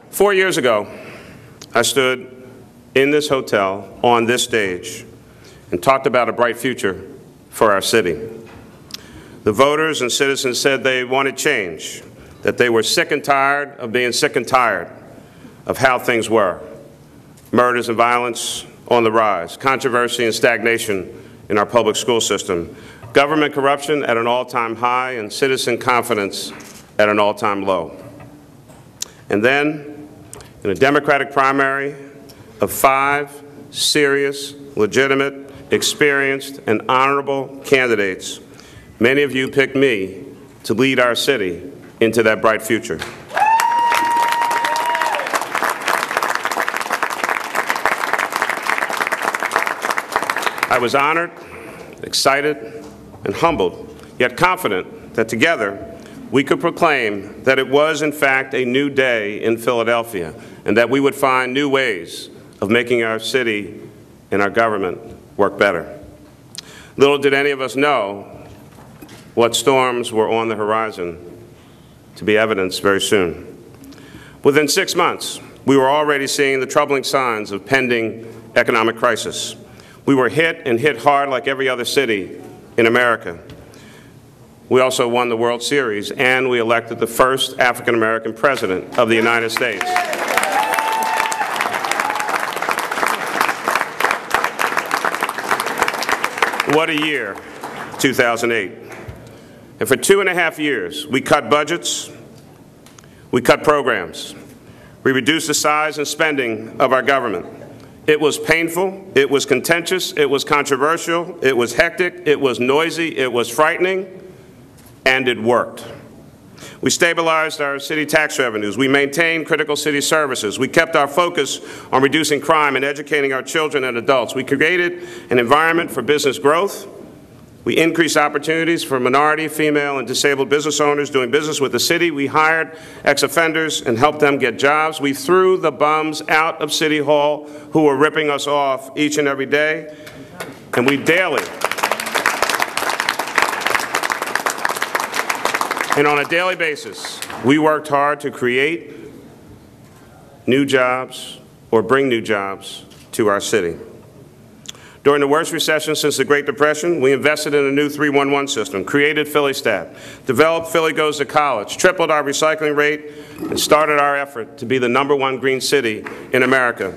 4 years ago, I stood in this hotel on this stage and talked about a bright future for our city. The voters and citizens said they wanted change, that they were sick and tired of being sick and tired of how things were. Murders and violence on the rise, controversy and stagnation in our public school system, government corruption at an all-time high, and citizen confidence at an all-time low. And then, in a Democratic primary of 5 serious, legitimate, experienced, and honorable candidates, many of you picked me to lead our city into that bright future. I was honored, excited, and humbled, yet confident that together we could proclaim that it was, in fact, a new day in Philadelphia, and that we would find new ways of making our city and our government work better. Little did any of us know what storms were on the horizon, to be evidenced very soon. Within 6 months, we were already seeing the troubling signs of pending economic crisis. We were hit, and hit hard like every other city in America. We also won the World Series, and we elected the first African-American president of the United States. What a year, 2008. And for 2.5 years, we cut budgets, we cut programs, we reduced the size and spending of our government. It was painful, it was contentious, it was controversial, it was hectic, it was noisy, it was frightening, and it worked. We stabilized our city tax revenues, we maintained critical city services, we kept our focus on reducing crime and educating our children and adults. We created an environment for business growth. We increased opportunities for minority, female, and disabled business owners doing business with the city. We hired ex-offenders and helped them get jobs. We threw the bums out of City Hall who were ripping us off each and every day. And we daily, and on a daily basis, we worked hard to create new jobs or bring new jobs to our city. During the worst recession since the Great Depression, we invested in a new 311 system, created PhillyStat, developed Philly Goes to College, tripled our recycling rate, and started our effort to be the #1 green city in America.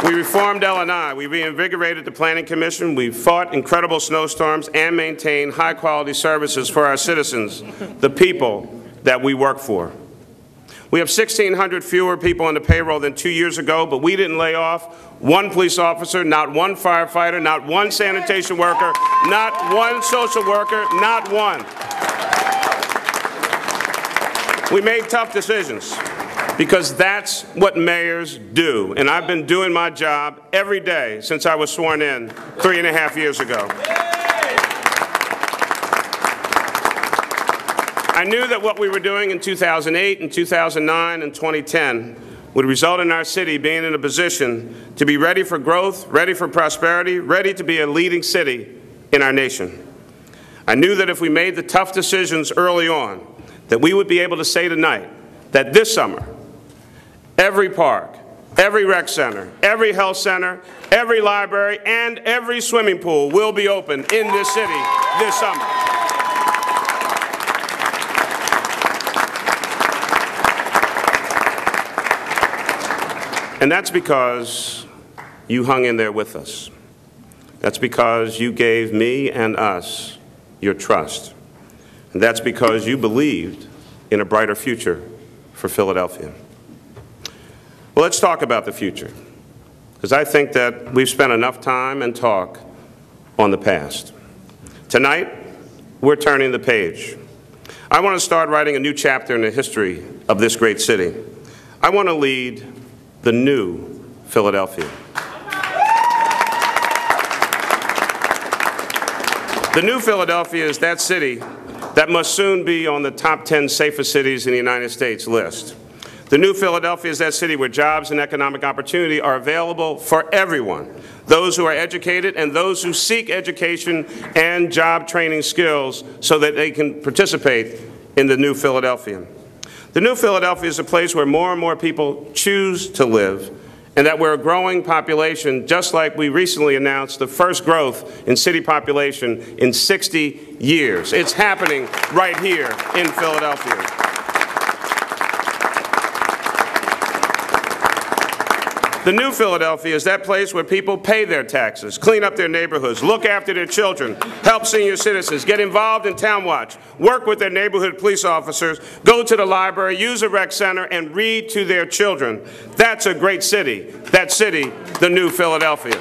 We reformed L&I, we reinvigorated the Planning Commission, we fought incredible snowstorms, and maintained high-quality services for our citizens, the people that we work for. We have 1,600 fewer people on the payroll than 2 years ago, but we didn't lay off one police officer, not one firefighter, not one sanitation worker, not one social worker, not one. We made tough decisions because that's what mayors do, and I've been doing my job every day since I was sworn in 3.5 years ago. I knew that what we were doing in 2008 and 2009 and 2010 would result in our city being in a position to be ready for growth, ready for prosperity, ready to be a leading city in our nation. I knew that if we made the tough decisions early on, that we would be able to say tonight that this summer, every park, every rec center, every health center, every library, and every swimming pool will be open in this city this summer. And that's because you hung in there with us. That's because you gave me and us your trust. And that's because you believed in a brighter future for Philadelphia. Well, let's talk about the future, because I think that we've spent enough time and talk on the past. Tonight, we're turning the page. I want to start writing a new chapter in the history of this great city. I want to lead the new Philadelphia. The new Philadelphia is that city that must soon be on the top 10 safest cities in the United States list. The new Philadelphia is that city where jobs and economic opportunity are available for everyone. those who are educated and those who seek education and job training skills so that they can participate in the New Philadelphia. The New Philadelphia is a place where more and more people choose to live, and that we're a growing population, just like we recently announced the first growth in city population in 60 years. It's happening right here in Philadelphia. The New Philadelphia is that place where people pay their taxes, clean up their neighborhoods, look after their children, help senior citizens, get involved in Town Watch, work with their neighborhood police officers, go to the library, use a rec center, and read to their children. That's a great city. That city, the New Philadelphia.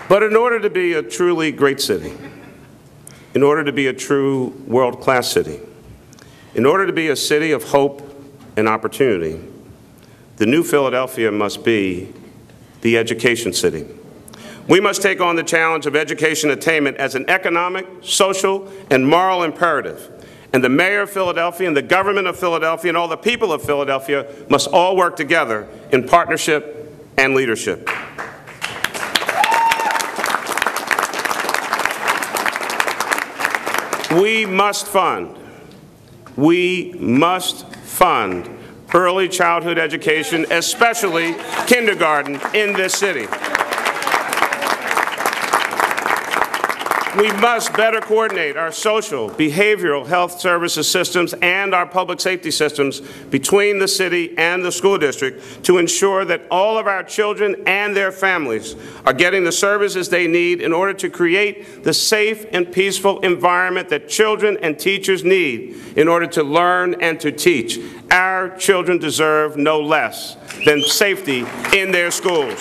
But in order to be a truly great city, in order to be a true world-class city, in order to be a city of hope and opportunity, the New Philadelphia must be the education city. We must take on the challenge of education attainment as an economic, social, and moral imperative. And the mayor of Philadelphia and the government of Philadelphia and all the people of Philadelphia must all work together in partnership and leadership. We must fund early childhood education, especially kindergarten, in this city. We must better coordinate our social, behavioral health services systems and our public safety systems between the city and the school district to ensure that all of our children and their families are getting the services they need in order to create the safe and peaceful environment that children and teachers need in order to learn and to teach. Our children deserve no less than safety in their schools.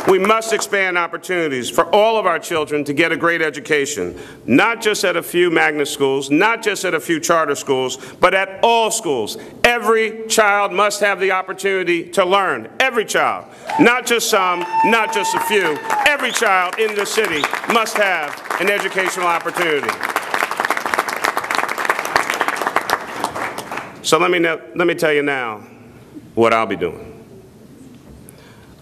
We must expand opportunities for all of our children to get a great education, not just at a few magnet schools, not just at a few charter schools, but at all schools. Every child must have the opportunity to learn. Every child, not just some, not just a few. Every child in this city must have an educational opportunity. So let me tell you now what I'll be doing.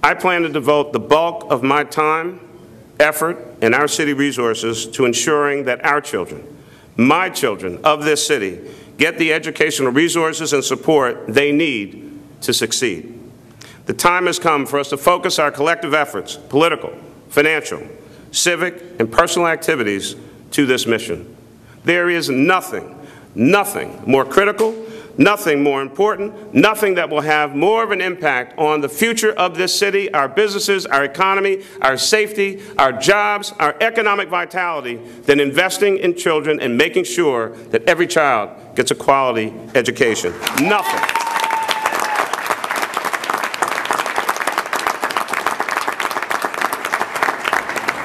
I plan to devote the bulk of my time, effort, and our city resources to ensuring that our children, my children of this city, get the educational resources and support they need to succeed. The time has come for us to focus our collective efforts, political, financial, civic, and personal activities to this mission. There is nothing more critical, nothing more important, nothing that will have more of an impact on the future of this city, our businesses, our economy, our safety, our jobs, our economic vitality than investing in children and making sure that every child gets a quality education. Nothing.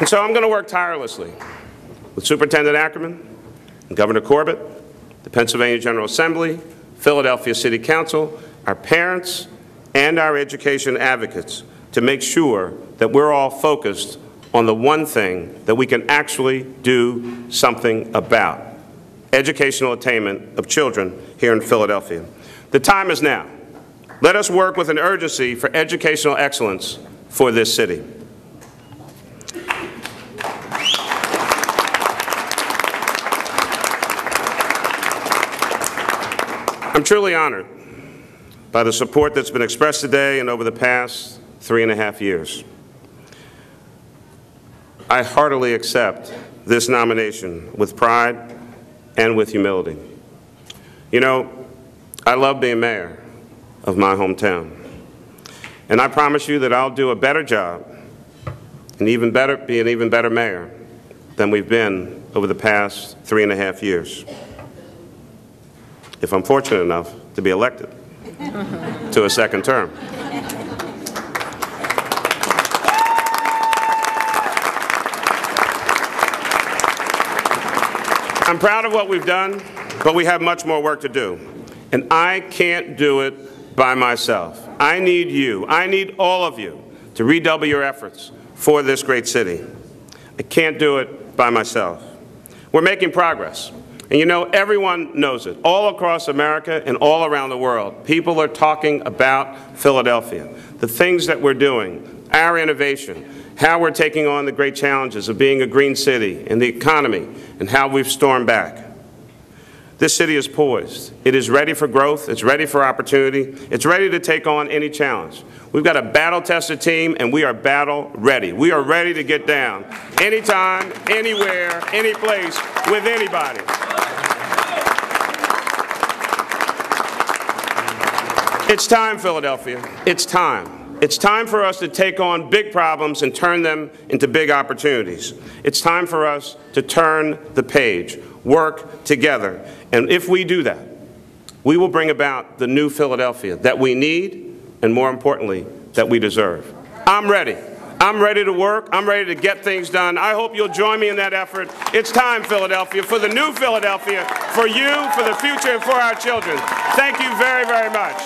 And so I'm going to work tirelessly with Superintendent Ackerman, and Governor Corbett, the Pennsylvania General Assembly, Philadelphia City Council, our parents, and our education advocates to make sure that we're all focused on the one thing that we can actually do something about: educational attainment of children here in Philadelphia. The time is now. Let us work with an urgency for educational excellence for this city. I'm truly honored by the support that's been expressed today and over the past 3.5 years. I heartily accept this nomination with pride and with humility. You know, I love being mayor of my hometown, and I promise you that I'll do a better job and be an even better mayor than we've been over the past 3.5 years, if I'm fortunate enough to be elected to a second term. I'm proud of what we've done, but we have much more work to do. And I can't do it by myself. I need you, I need all of you to redouble your efforts for this great city. I can't do it by myself. We're making progress. And you know, everyone knows it. All across America and all around the world, people are talking about Philadelphia, the things that we're doing, our innovation, how we're taking on the great challenges of being a green city and the economy, and how we've stormed back. This city is poised. It is ready for growth. It's ready for opportunity. It's ready to take on any challenge. We've got a battle-tested team, and we are battle-ready. We are ready to get down anytime, anywhere, any place, with anybody. It's time, Philadelphia. It's time. It's time for us to take on big problems and turn them into big opportunities. It's time for us to turn the page, work together. And if we do that, we will bring about the new Philadelphia that we need, and more importantly, that we deserve. I'm ready. I'm ready to work. I'm ready to get things done. I hope you'll join me in that effort. It's time, Philadelphia, for the new Philadelphia, for you, for the future, and for our children. Thank you very, very much.